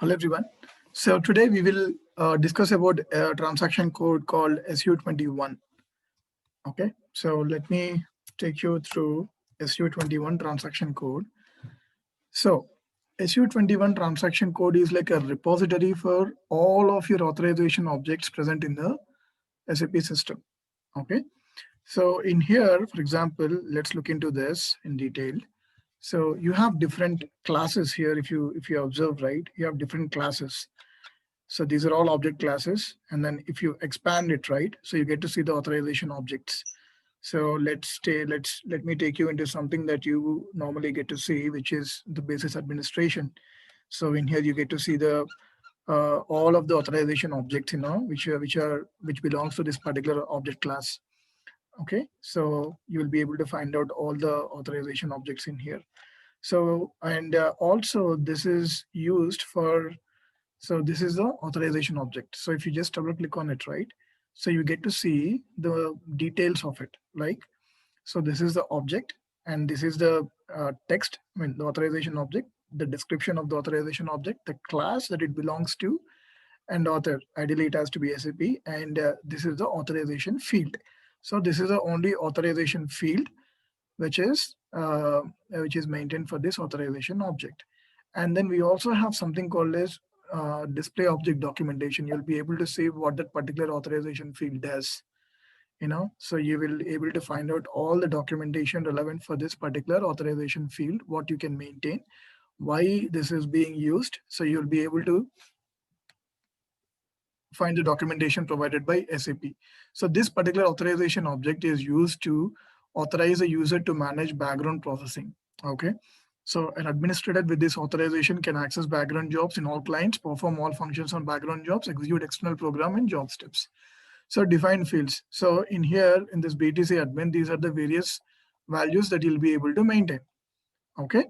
Hello everyone. So today we will discuss about a transaction code called SU21. Okay, so let me take you through SU21 transaction code. So SU21 transaction code is like a repository for all of your authorization objects present in the SAP system. Okay, so in here, for example, let's look into this in detail. So you have different classes here. If you observe, right, you have different classes. So these are all object classes. And then if you expand it, right, so you get to see the authorization objects. So let me take you into something that you normally get to see, which is the basis administration. So in here you get to see the all of the authorization objects, which belongs to this particular object class. Okay, so you will be able to find out all the authorization objects in here. So and also this is used for, so this is the authorization object. So if you just double click on it, right, so you get to see the details of it. Like, so this is the object and this is the text, I mean the authorization object, the description of the authorization object, the class that it belongs to, and author. Ideally it has to be SAP, and this is the authorization field. So this is the only authorization field which is maintained for this authorization object. And then we also have something called as display object documentation. You'll be able to see what that particular authorization field does. So you will able to find out all the documentation relevant for this particular authorization field, what you can maintain, why this is being used. So you'll be able to find the documentation provided by SAP. So this particular authorization object is used to authorize a user to manage background processing. Okay. So an administrator with this authorization can access background jobs in all clients, perform all functions on background jobs, execute external program and job steps. So define fields. So in here, in this BTC admin, these are the various values that you'll be able to maintain. Okay.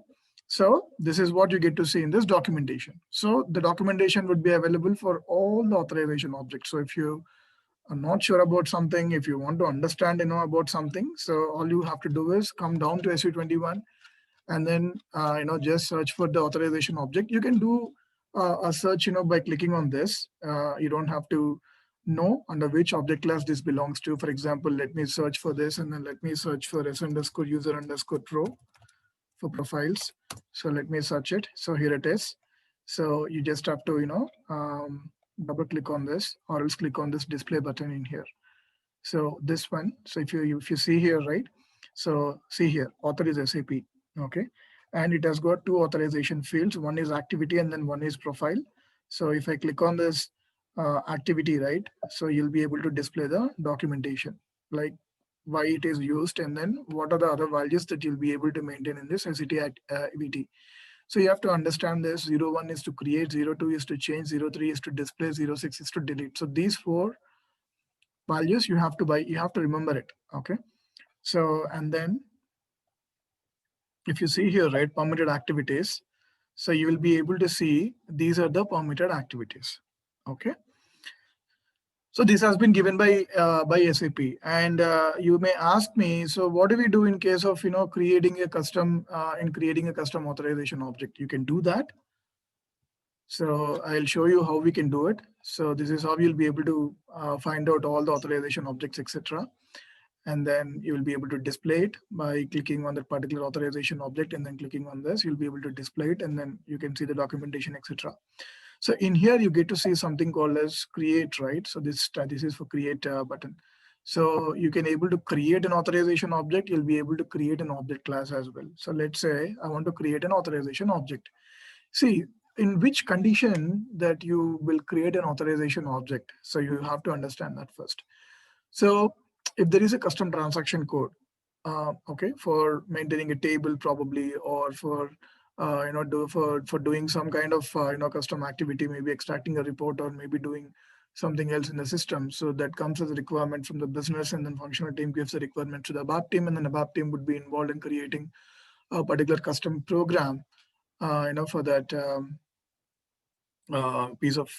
So this is what you get to see in this documentation. So the documentation would be available for all the authorization objects. So if you are not sure about something, if you want to understand, about something, so all you have to do is come down to SU21 and then, just search for the authorization object. You can do a search, by clicking on this. You don't have to know under which object class this belongs to. For example, let me search for this and then let me search for s_user_pro for profiles. So let me search it. So here it is. So you just have to, double click on this or else click on this display button in here. So this one, so if you see here, right? So see here, author is SAP, okay? And it has got two authorization fields. One is activity and then one is profile. So if I click on this activity, right? So you'll be able to display the documentation, like why it is used and then what are the other values that you'll be able to maintain in this SCT activity. So you have to understand this. 01 is to create, 02 is to change, 03 is to display, 06 is to delete. So these four values you have to remember it. Okay. So, and then if you see here, right, permitted activities, so you will be able to see these are the permitted activities. Okay. So this has been given by SAP, and you may ask me, so what do we do in case of creating a custom authorization object? You can do that. So I'll show you how we can do it. So this is how you'll be able to find out all the authorization objects, etc. And then you will be able to display it by clicking on the particular authorization object and then clicking on this. You'll be able to display it and then you can see the documentation, etc. So in here you get to see something called as create, right? So this is for create button. So you can able to create an authorization object. You'll be able to create an object class as well. So let's say I want to create an authorization object. See, in which condition that you will create an authorization object. So you have to understand that first. So if there is a custom transaction code, okay, for maintaining a table probably, or for for doing some kind of custom activity, maybe extracting a report or maybe doing something else in the system. So that comes as a requirement from the business, and then functional team gives the requirement to the ABAP team, and then ABAP team would be involved in creating a particular custom program, for that piece of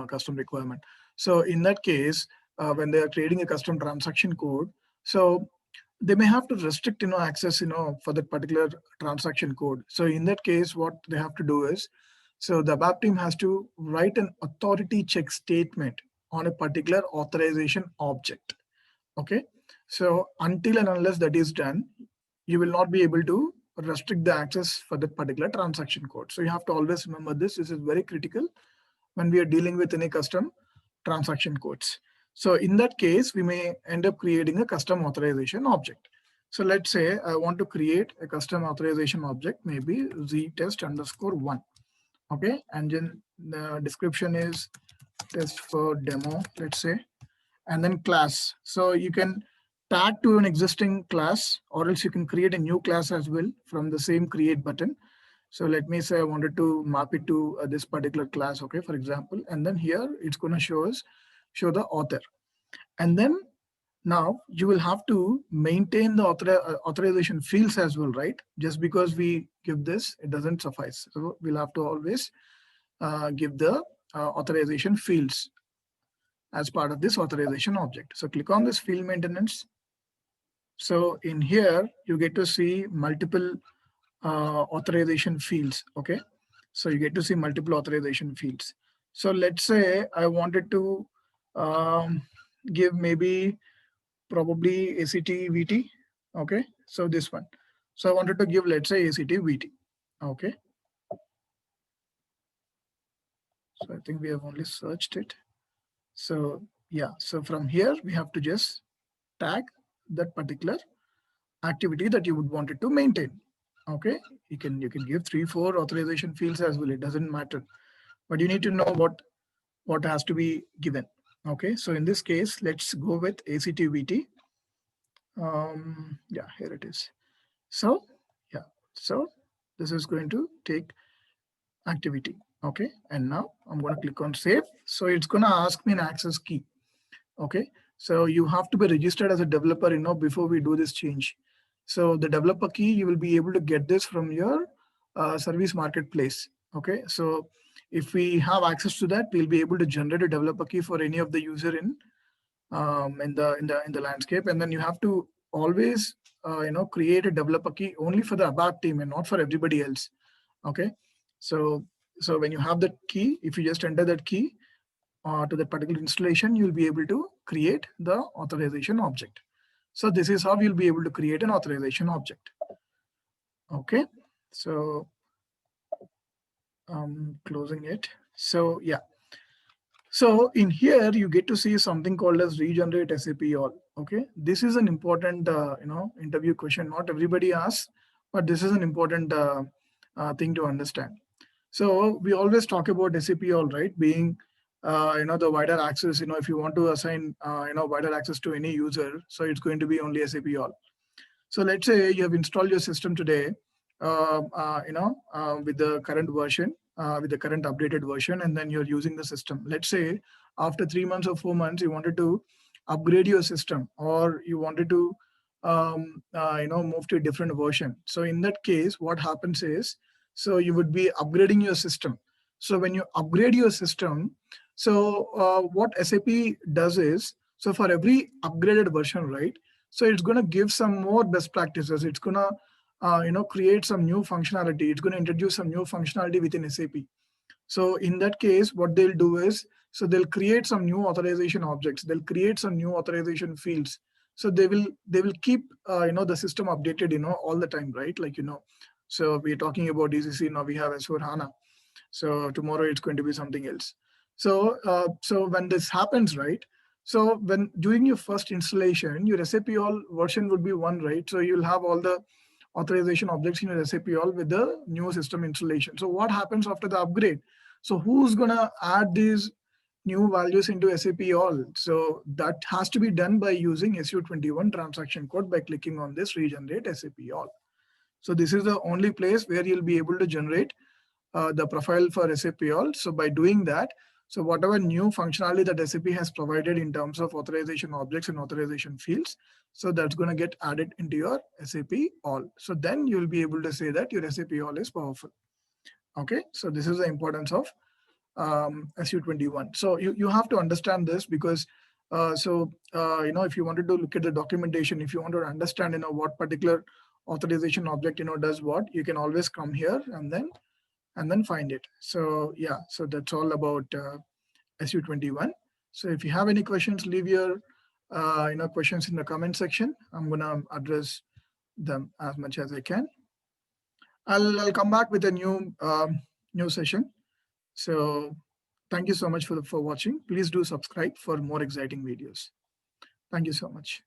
custom requirement. So in that case, when they are creating a custom transaction code, so they may have to restrict access for that particular transaction code. So in that case, what they have to do is So the ABAP team has to write an authority check statement on a particular authorization object. Okay. So until and unless that is done, you will not be able to restrict the access for that particular transaction code. So you have to always remember this. This is very critical when we are dealing with any custom transaction codes. So in that case, we may end up creating a custom authorization object. So let's say I want to create a custom authorization object, maybe ztest_1. Okay. And then the description is test for demo, let's say, and then class. So you can tag to an existing class, or else you can create a new class as well from the same create button. So let me say I wanted to map it to this particular class, okay, for example, and then here it's going to show the author. And then now you will have to maintain the authorization fields as well, right? Just because we give this, it doesn't suffice. So we'll have to always give the authorization fields as part of this authorization object. So click on this field maintenance. So in here, you get to see multiple authorization fields. Okay. So you get to see multiple authorization fields. So let's say I wanted to give maybe probably ACT VT. Okay. So this one. So I wanted to give, let's say, ACT VT. Okay. So I think we have only searched it. So yeah, so from here we have to just tag that particular activity that you would want it to maintain. Okay, you can give 3-4 authorization fields as well. It doesn't matter, but you need to know what has to be given. Okay, so in this case, let's go with ACTVT. Yeah, here it is. So yeah, so this is going to take activity. Okay, and now I'm going to click on save. So it's going to ask me an access key. Okay, so you have to be registered as a developer, before we do this change. So the developer key, you will be able to get this from your service marketplace. Okay, so if we have access to that, we'll be able to generate a developer key for any of the user in the landscape, and then you have to always create a developer key only for the ABAP team and not for everybody else. Okay, so when you have that key, if you just enter that key to that particular installation, you'll be able to create the authorization object. So this is how you'll be able to create an authorization object. Okay, so I'm closing it. So yeah, so in here you get to see something called as regenerate SAP all. Okay, this is an important interview question. Not everybody asks, but this is an important thing to understand. So we always talk about SAP all, right, being the wider access. If you want to assign wider access to any user, so it's going to be only SAP all. So let's say you have installed your system today, with the current version, with the current updated version, and then you're using the system. Let's say after 3 months or 4 months, you wanted to upgrade your system, or you wanted to, move to a different version. So in that case, what happens is, so you would be upgrading your system. So when you upgrade your system, so what SAP does is, so for every upgraded version, right? So it's going to give some more best practices. It's going to, create some new functionality. It's going to introduce some new functionality within SAP. So in that case, what they'll do is, so they'll create some new authorization objects. They'll create some new authorization fields. So they will keep, the system updated, all the time, right? Like, so we're talking about ECC, now we have S/4HANA. So tomorrow it's going to be something else. So, so when this happens, right? So when doing your first installation, your SAP all version would be 1, right? So you'll have all the authorization objects in your SAP all with the new system installation. So what happens after the upgrade? So who's gonna add these new values into SAP all? So that has to be done by using SU21 transaction code by clicking on this regenerate SAP all. So this is the only place where you'll be able to generate the profile for SAP all. So by doing that, so whatever new functionality that SAP has provided in terms of authorization objects and authorization fields, so that's going to get added into your SAP all. So then you'll be able to say that your SAP all is powerful. Okay, so this is the importance of SU21. So you have to understand this because if you wanted to look at the documentation, if you want to understand what particular authorization object does what, you can always come here and then and then find it. So yeah, so that's all about SU21. So if you have any questions, leave your questions in the comment section. I'm gonna address them as much as I can. I'll come back with a new session. So thank you so much for watching. Please do subscribe for more exciting videos. Thank you so much.